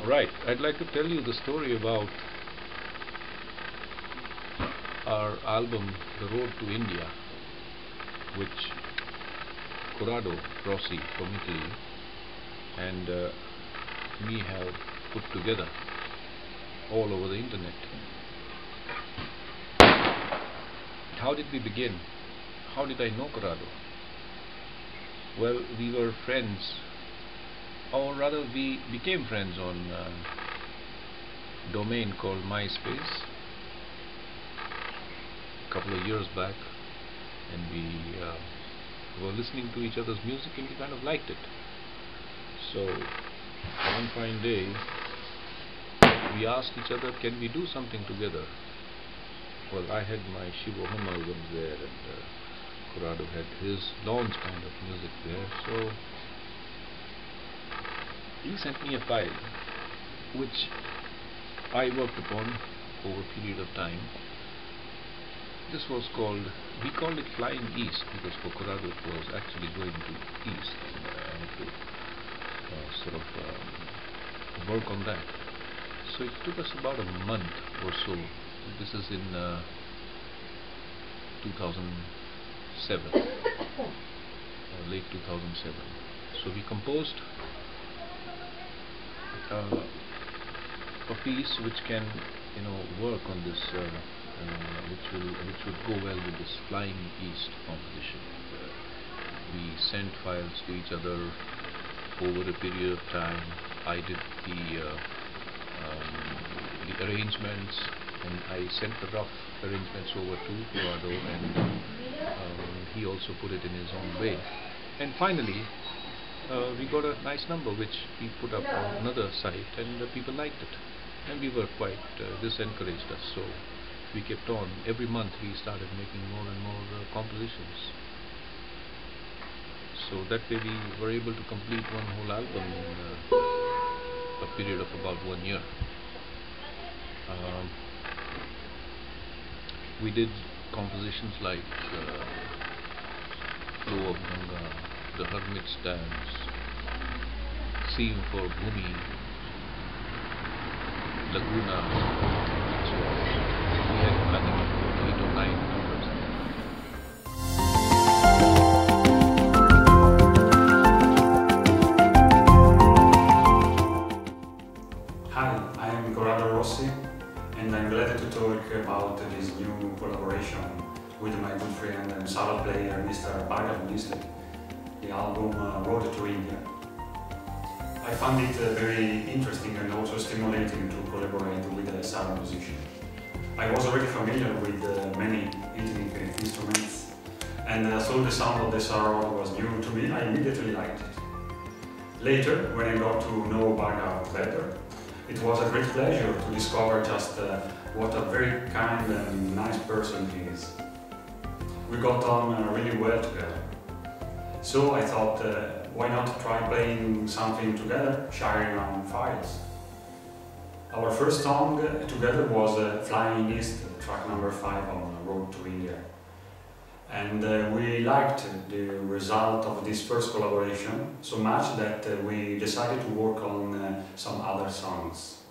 Right, I'd like to tell you the story about our album The Road to India, which Corrado Rossi from Italy and me have put together all over the internet. How did we begin? How did I know Corrado? Well, we were friends, or rather we became friends on a domain called MySpace a couple of years back, and we were listening to each other's music and we kind of liked it. So one fine day we asked each other, can we do something together? Well, I had my Shiva Hum albums there, and Corrado had his launch kind of music there. So he sent me a file which I worked upon over a period of time. This was called, we called it Flying East, because for Corrado it was actually going to East, and to sort of work on that. So it took us about a month or so. This is in 2007, late 2007. So we composed a piece which can, work on this, which would go well with this Flying East composition. We sent files to each other over a period of time. I did the arrangements, and I sent the rough arrangements over to Corrado, and he also put it in his own way. And finally, we got a nice number which we put up on another site, and people liked it. And we were quite, this encouraged us, so we kept on. Every month we started making more and more compositions. So that way we were able to complete one whole album in a period of about 1 year. We did compositions like Flow of Ganga, The Hermit's Dance, Theme for Bhumi, Laguna. So we had, I think, 8 or 9 numbers. Hi, I am Corrado Rossi, and I'm glad to talk about this new collaboration with my good friend and solo player Mr. Bhargav Mistry, the album Road to India. I found it very interesting and also stimulating to collaborate with a sound musician. I was already familiar with many ethnic instruments, and so the sound of the sarod was new to me. I immediately liked it. Later, when I got to know Bhargav better, it was a great pleasure to discover just what a very kind and nice person he is. We got on really well together. So I thought, why not try playing something together, sharing on files? Our first song together was Flying East, track number 5 on Road to India. And we liked the result of this first collaboration so much that we decided to work on some other songs.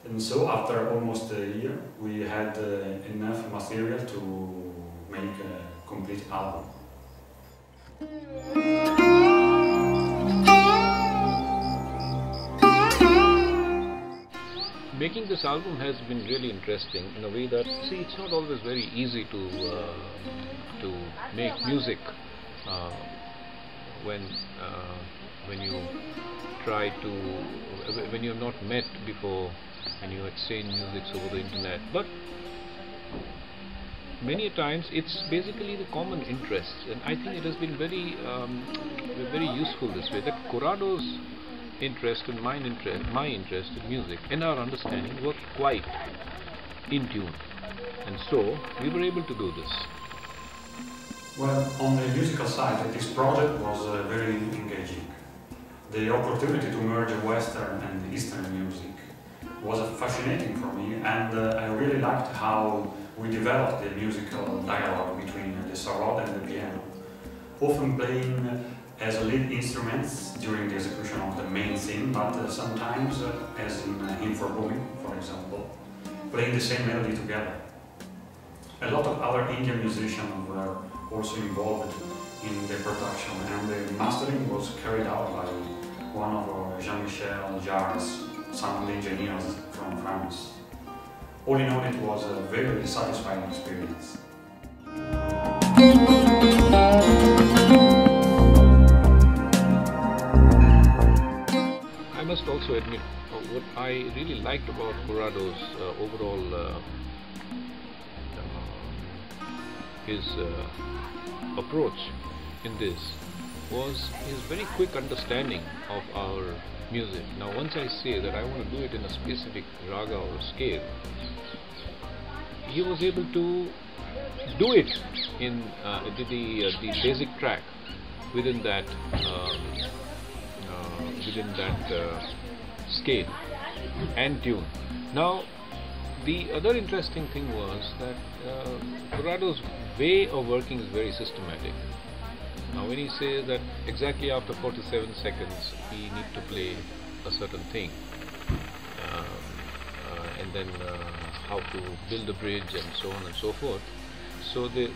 And so after almost a year we had enough material to make a complete album. Making this album has been really interesting in a way that, see, it's not always very easy to make music when you try to, when you're not met before and you exchange music over the internet. But many times it's basically the common interests, and I think it has been very useful this way, that Corrado's interest and my interest in music and our understanding were quite in tune, and so we were able to do this. Well, on the musical side, this project was very engaging. The opportunity to merge Western and Eastern music was fascinating for me, and I really liked how we developed the musical dialogue between the sarod and the piano. often playing as lead instruments during the execution of the main theme, but sometimes, as in Hymn for Booming, for example, playing the same melody together. A lot of other Indian musicians were also involved in the production, and the mastering was carried out by one of Jean-Michel Jarre's sound engineers from France. All in all, it was a very satisfying experience. I must also admit, what I really liked about Corrado's overall his approach in this was his very quick understanding of our music. Now, once I say that I want to do it in a specific raga or scale, he was able to do it in the basic track within that scale and tune. Now, the other interesting thing was that Corrado's way of working is very systematic. Now, when he says that exactly after 47 seconds we need to play a certain thing, and then how to build a bridge and so on and so forth, so the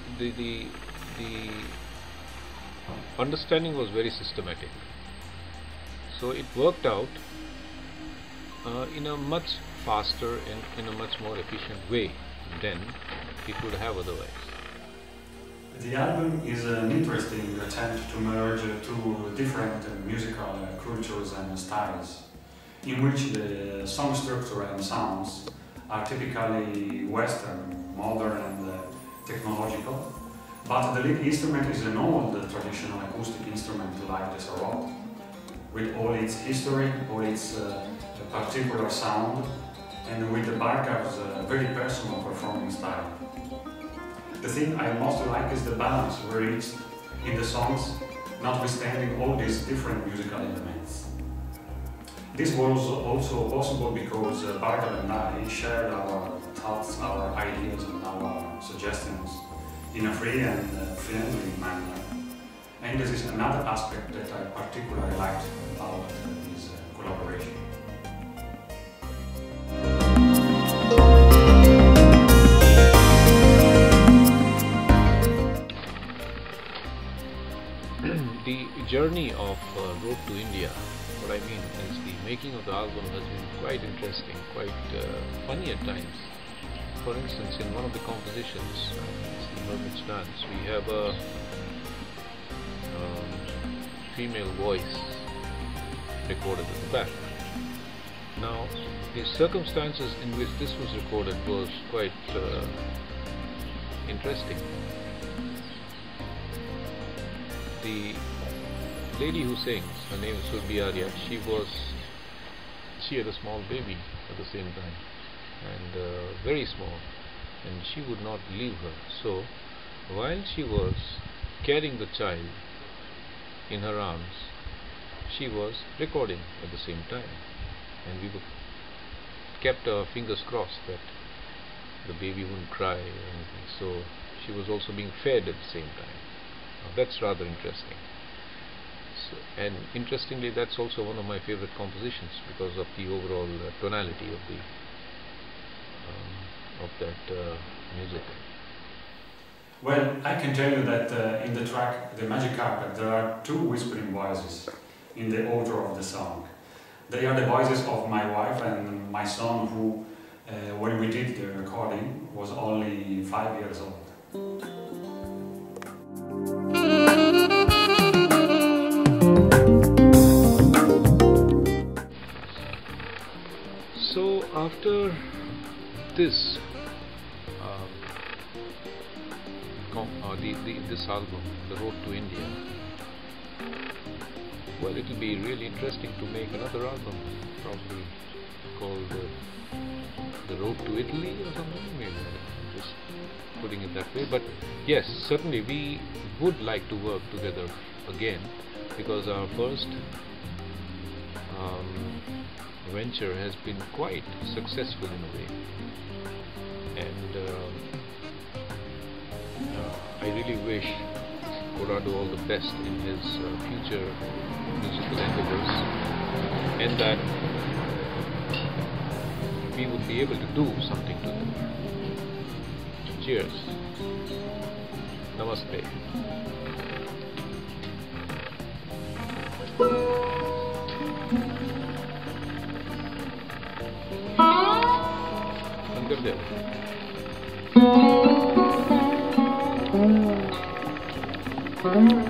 understanding was very systematic. So it worked out in a much faster and in a much more efficient way than it would have otherwise. The album is an interesting attempt to merge two different musical cultures and styles, in which the song structure and sounds are typically Western, modern and technological, but the lead instrument is an old traditional acoustic instrument like the sarod, with all its history, all its particular sound, and with the Bhargav's very personal performing style. The thing I most like is the balance reached in the songs, notwithstanding all these different musical elements. This was also possible because Bhargav and I shared our thoughts, our ideas and our suggestions in a free and friendly manner. And this is another aspect that I particularly liked about this collaboration. The journey of Road to India, what I mean is the making of the album has been quite interesting, quite funny at times. For instance, in one of the compositions, it's the Hermit's Dance, we have a female voice recorded at the back. Now, the circumstances in which this was recorded was quite interesting. The lady who sings, her name is Surbiarya, she had a small baby at the same time, and very small, and she would not leave her. So while she was carrying the child in her arms, she was recording at the same time, and we kept our fingers crossed that the baby wouldn't cry or anything. So she was also being fed at the same time. Now, that's rather interesting. So, and interestingly, that's also one of my favorite compositions because of the overall tonality of that music. Well, I can tell you that in the track The Magic Carpet there are two whispering voices in the order of the song. They are the voices of my wife and my son, who, when we did the recording, was only 5 years old. So after this this album, The Road to India, well, it will be really interesting to make another album, probably called The Road to Italy or something, maybe. I'm just putting it that way. But yes, certainly we would like to work together again, because our first venture has been quite successful in a way, and I really wish Corrado all the best in his future musical endeavors, and that we would be able to do something to them. Cheers. Namaste. Bhargav.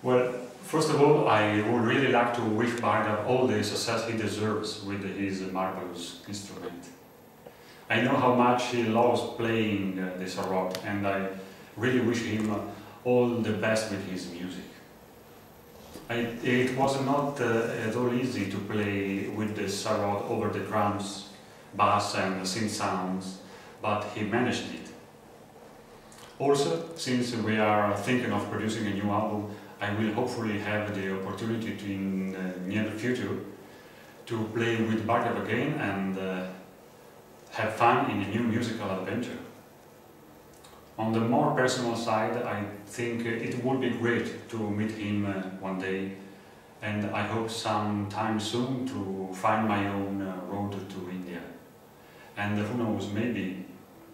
Well, first of all, I would really like to wish Bhargav all the success he deserves with his marvelous instrument. I know how much he loves playing the sarod, and I really wish him all the best with his music. It was not at all easy to play with the sarod over the drums, bass and synth sounds, but he managed it. Also, since we are thinking of producing a new album, I will hopefully have the opportunity to, in the near future, to play with Bhargav again and have fun in a new musical adventure. On the more personal side, I think it would be great to meet him one day, and I hope sometime soon to find my own road to India. And who knows, maybe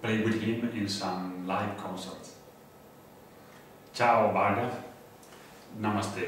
play with him in some live concerts. Ciao Bhargav. Namaste.